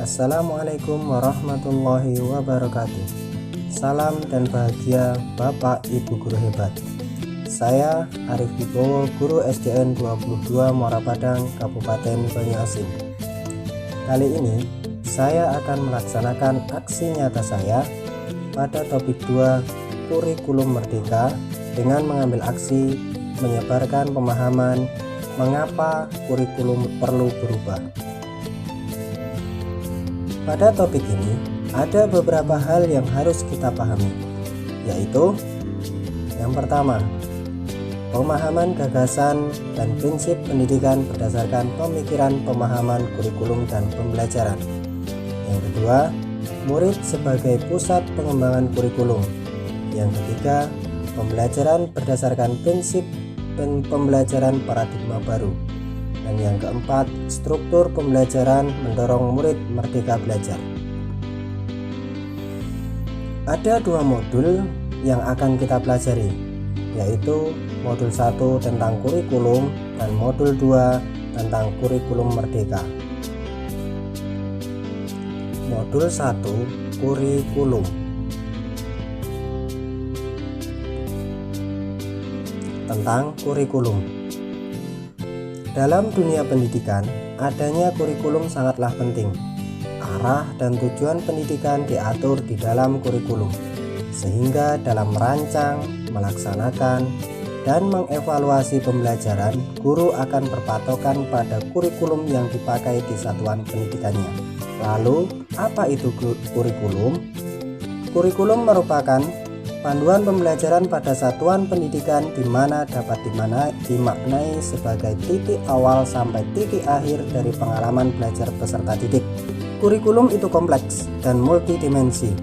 Assalamualaikum warahmatullahi wabarakatuh. Salam dan bahagia Bapak Ibu Guru hebat. Saya Arif Wibowo, Guru SDN 22 Muara Padang, Kabupaten Banyuasin. Kali ini saya akan melaksanakan aksi nyata saya pada topik 2 Kurikulum Merdeka dengan mengambil aksi menyebarkan pemahaman mengapa kurikulum perlu berubah. Pada topik ini ada beberapa hal yang harus kita pahami, yaitu yang pertama, pemahaman gagasan dan prinsip pendidikan berdasarkan pemikiran pemahaman kurikulum dan pembelajaran. Yang kedua, murid sebagai pusat pengembangan kurikulum. Yang ketiga, pembelajaran berdasarkan prinsip pembelajaran paradigma baru. Dan yang keempat, struktur pembelajaran mendorong murid merdeka belajar. Ada 2 modul yang akan kita pelajari, yaitu modul 1 tentang kurikulum dan modul 2 tentang kurikulum merdeka. Modul 1 kurikulum. Tentang kurikulum. Dalam dunia pendidikan, adanya kurikulum sangatlah penting. Arah dan tujuan pendidikan diatur di dalam kurikulum, sehingga dalam merancang, melaksanakan, dan mengevaluasi pembelajaran, guru akan berpatokan pada kurikulum yang dipakai di satuan pendidikannya. Lalu, apa itu kurikulum? Kurikulum merupakan panduan pembelajaran pada satuan pendidikan di mana dapat dimaknai sebagai titik awal sampai titik akhir dari pengalaman belajar peserta didik. Kurikulum itu kompleks dan multidimensi.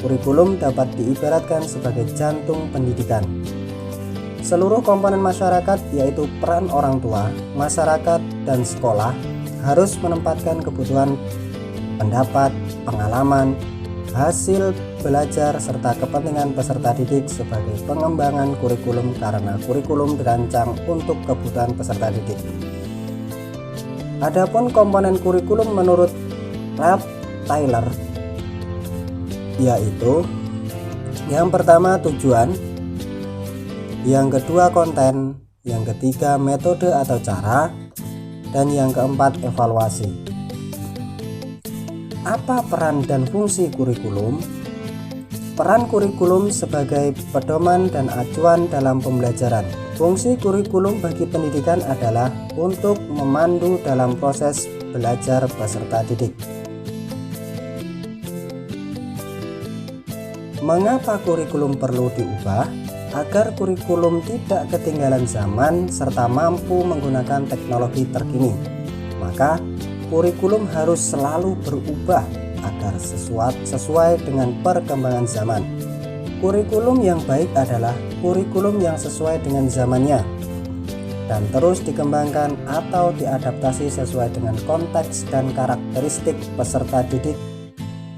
Kurikulum dapat diibaratkan sebagai jantung pendidikan. Seluruh komponen masyarakat, yaitu peran orang tua, masyarakat, dan sekolah, harus menempatkan kebutuhan pendapat, pengalaman, hasil belajar serta kepentingan peserta didik sebagai pengembangan kurikulum, karena kurikulum dirancang untuk kebutuhan peserta didik. Adapun komponen kurikulum menurut Ralph Taylor, yaitu yang pertama tujuan, yang kedua konten, yang ketiga metode atau cara, dan yang keempat evaluasi. Apa peran dan fungsi kurikulum? Peran kurikulum sebagai pedoman dan acuan dalam pembelajaran. Fungsi kurikulum bagi pendidikan adalah untuk memandu dalam proses belajar peserta didik. Mengapa kurikulum perlu diubah? Agar kurikulum tidak ketinggalan zaman serta mampu menggunakan teknologi terkini, maka kurikulum harus selalu berubah agar sesuai dengan perkembangan zaman. Kurikulum yang baik adalah kurikulum yang sesuai dengan zamannya dan terus dikembangkan atau diadaptasi sesuai dengan konteks dan karakteristik peserta didik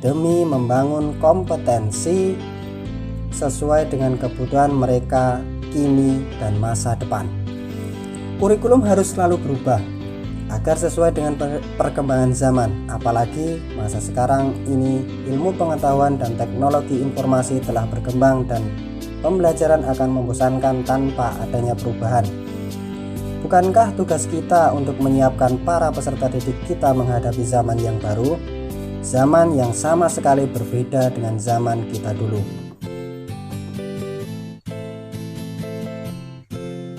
demi membangun kompetensi sesuai dengan kebutuhan mereka kini dan masa depan. Kurikulum harus selalu berubah agar sesuai dengan perkembangan zaman, apalagi masa sekarang ini ilmu pengetahuan dan teknologi informasi telah berkembang dan pembelajaran akan membosankan tanpa adanya perubahan. Bukankah tugas kita untuk menyiapkan para peserta didik kita menghadapi zaman yang baru, zaman yang sama sekali berbeda dengan zaman kita dulu?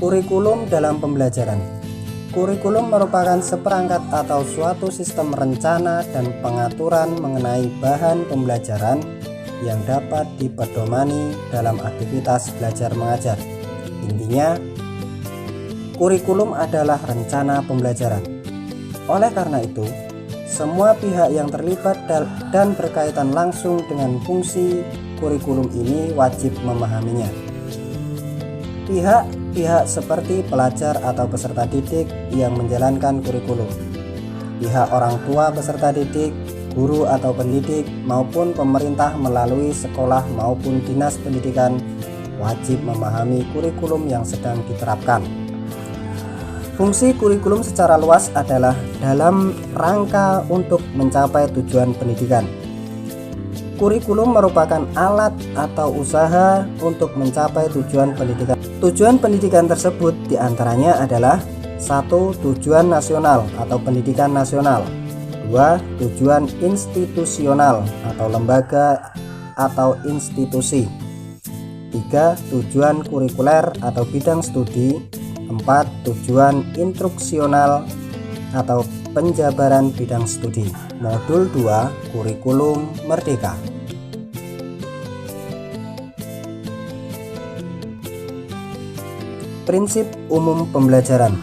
Kurikulum dalam pembelajaran. Kurikulum merupakan seperangkat atau suatu sistem rencana dan pengaturan mengenai bahan pembelajaran yang dapat dipedomani dalam aktivitas belajar mengajar. Intinya, kurikulum adalah rencana pembelajaran. Oleh karena itu, semua pihak yang terlibat dan berkaitan langsung dengan fungsi kurikulum ini wajib memahaminya. Pihak seperti pelajar atau peserta didik yang menjalankan kurikulum, pihak orang tua peserta didik, guru atau pendidik, maupun pemerintah melalui sekolah maupun dinas pendidikan wajib memahami kurikulum yang sedang diterapkan. Fungsi kurikulum secara luas adalah dalam rangka untuk mencapai tujuan pendidikan. Kurikulum merupakan alat atau usaha untuk mencapai tujuan pendidikan. Tujuan pendidikan tersebut diantaranya adalah 1. Tujuan nasional atau pendidikan nasional. 2. Tujuan institusional atau lembaga atau institusi. 3. Tujuan kurikuler atau bidang studi. 4. Tujuan instruksional atau penjabaran bidang studi. Modul 2 Kurikulum Merdeka. Prinsip umum pembelajaran.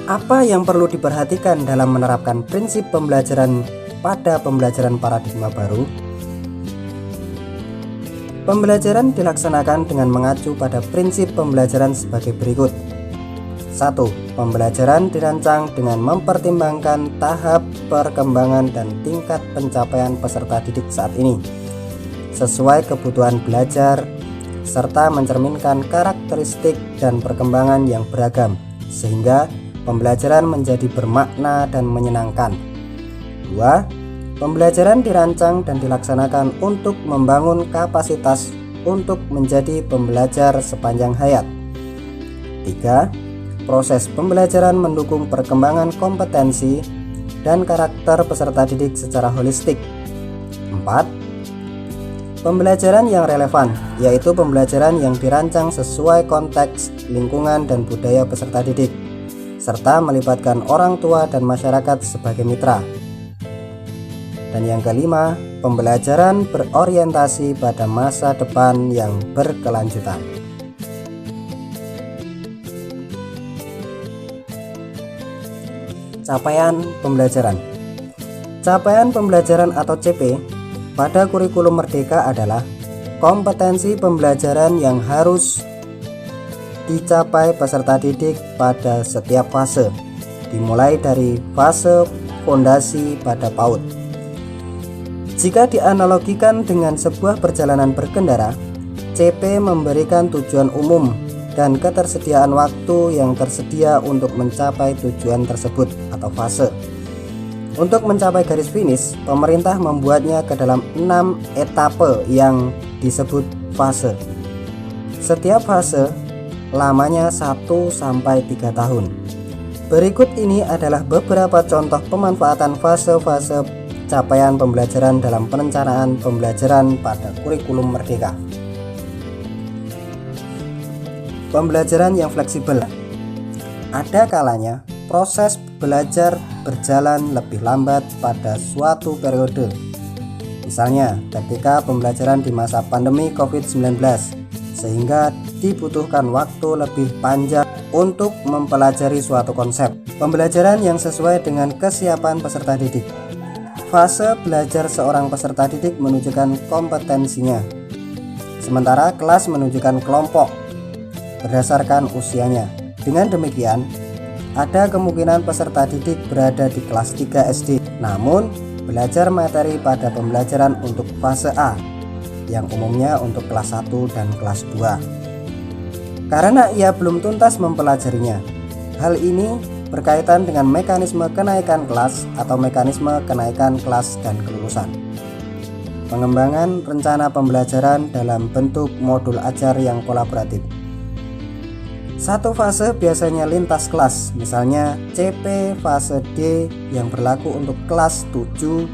Apa yang perlu diperhatikan dalam menerapkan prinsip pembelajaran pada pembelajaran paradigma baru? Pembelajaran dilaksanakan dengan mengacu pada prinsip pembelajaran sebagai berikut. 1. Pembelajaran dirancang dengan mempertimbangkan tahap perkembangan dan tingkat pencapaian peserta didik saat ini, sesuai kebutuhan belajar, serta mencerminkan karakteristik dan perkembangan yang beragam, sehingga pembelajaran menjadi bermakna dan menyenangkan. 2. Pembelajaran dirancang dan dilaksanakan untuk membangun kapasitas untuk menjadi pembelajar sepanjang hayat. 3. Proses pembelajaran mendukung perkembangan kompetensi dan karakter peserta didik secara holistik. 4. Pembelajaran yang relevan, yaitu pembelajaran yang dirancang sesuai konteks, lingkungan, dan budaya peserta didik, serta melibatkan orang tua dan masyarakat sebagai mitra. Dan yang kelima, pembelajaran berorientasi pada masa depan yang berkelanjutan. Capaian pembelajaran. Capaian pembelajaran atau CP pada kurikulum Merdeka adalah kompetensi pembelajaran yang harus dicapai peserta didik pada setiap fase, dimulai dari fase fondasi pada PAUD. Jika dianalogikan dengan sebuah perjalanan berkendara, CP memberikan tujuan umum dan ketersediaan waktu yang tersedia untuk mencapai tujuan tersebut atau fase. Untuk mencapai garis finish, pemerintah membuatnya ke dalam 6 etape yang disebut fase. Setiap fase lamanya 1-3 tahun. Berikut ini adalah beberapa contoh pemanfaatan fase-fase capaian pembelajaran dalam perencanaan pembelajaran pada kurikulum Merdeka. Pembelajaran yang fleksibel. Ada kalanya proses belajar berjalan lebih lambat pada suatu periode. Misalnya ketika pembelajaran di masa pandemi COVID-19, sehingga dibutuhkan waktu lebih panjang untuk mempelajari suatu konsep. Pembelajaran yang sesuai dengan kesiapan peserta didik. Fase belajar seorang peserta didik menunjukkan kompetensinya, sementara kelas menunjukkan kelompok berdasarkan usianya. Dengan demikian, ada kemungkinan peserta didik berada di kelas 3 SD, namun belajar materi pada pembelajaran untuk fase A, yang umumnya untuk kelas 1 dan kelas 2, karena ia belum tuntas mempelajarinya. Hal ini berkaitan dengan mekanisme kenaikan kelas atau mekanisme kenaikan kelas dan kelulusan. Pengembangan rencana pembelajaran dalam bentuk modul ajar yang kolaboratif. Satu fase biasanya lintas kelas, misalnya CP fase D yang berlaku untuk kelas 7,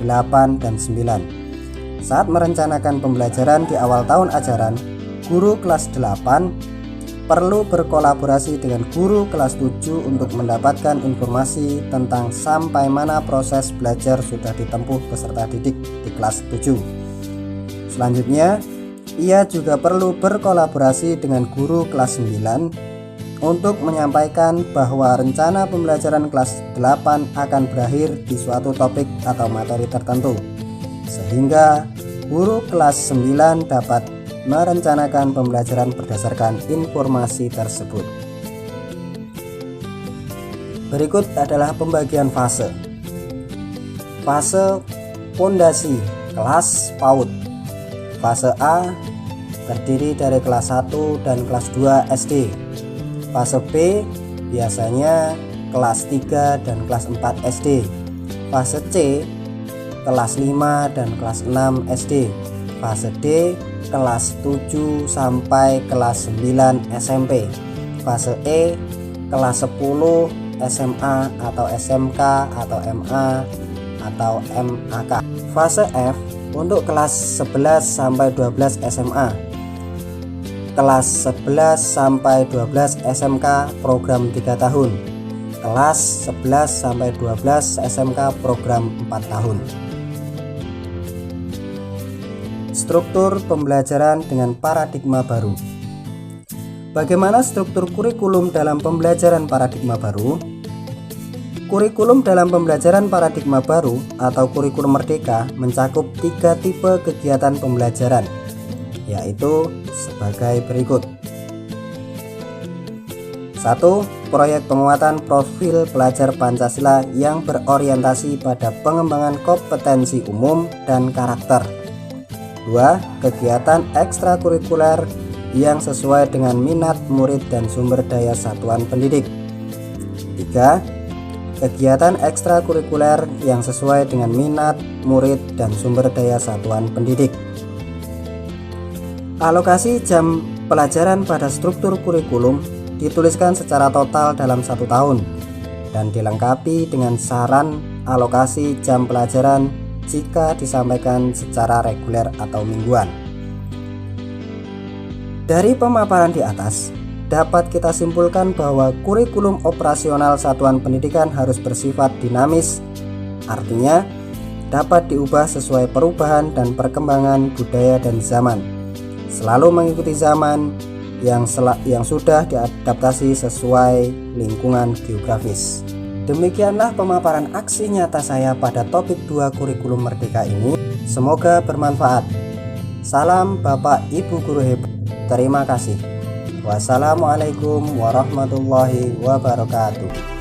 8, dan 9. Saat merencanakan pembelajaran di awal tahun ajaran, guru kelas 8 perlu berkolaborasi dengan guru kelas 7 untuk mendapatkan informasi tentang sampai mana proses belajar sudah ditempuh peserta didik di kelas 7. Selanjutnya, ia juga perlu berkolaborasi dengan guru kelas 9 untuk menyampaikan bahwa rencana pembelajaran kelas 8 akan berakhir di suatu topik atau materi tertentu, sehingga guru kelas 9 dapat merencanakan pembelajaran berdasarkan informasi tersebut. Berikut adalah pembagian fase. Fase fondasi kelas PAUD. Fase A terdiri dari kelas 1 dan kelas 2 SD. Fase B biasanya kelas 3 dan kelas 4 SD. Fase C, kelas 5 dan kelas 6 SD. Fase D, kelas 7 sampai kelas 9 SMP. Fase E, kelas 10 SMA atau SMK atau MA atau MAK. Fase F untuk kelas 11 sampai 12 SMA. Kelas 11 sampai 12 SMK program 3 tahun. Kelas 11 sampai 12 SMK program 4 tahun. Struktur pembelajaran dengan paradigma baru. Bagaimana struktur kurikulum dalam pembelajaran paradigma baru? Kurikulum dalam pembelajaran paradigma baru atau kurikulum merdeka mencakup 3 tipe kegiatan pembelajaran, yaitu sebagai berikut. 1. Proyek penguatan profil pelajar Pancasila yang berorientasi pada pengembangan kompetensi umum dan karakter. 2. Kegiatan ekstrakurikuler yang sesuai dengan minat murid dan sumber daya satuan pendidik. 3. Kegiatan ekstrakurikuler yang sesuai dengan minat murid dan sumber daya satuan pendidik. Alokasi jam pelajaran pada struktur kurikulum dituliskan secara total dalam 1 tahun dan dilengkapi dengan saran alokasi jam pelajaran jika disampaikan secara reguler atau mingguan. Dari pemaparan di atas, dapat kita simpulkan bahwa kurikulum operasional satuan pendidikan harus bersifat dinamis, artinya dapat diubah sesuai perubahan dan perkembangan budaya dan zaman, selalu mengikuti zaman yang sudah diadaptasi sesuai lingkungan geografis. Demikianlah pemaparan aksi nyata saya pada topik 2 kurikulum merdeka ini. Semoga bermanfaat. Salam Bapak Ibu Guru hebat. Terima kasih. Wassalamualaikum warahmatullahi wabarakatuh.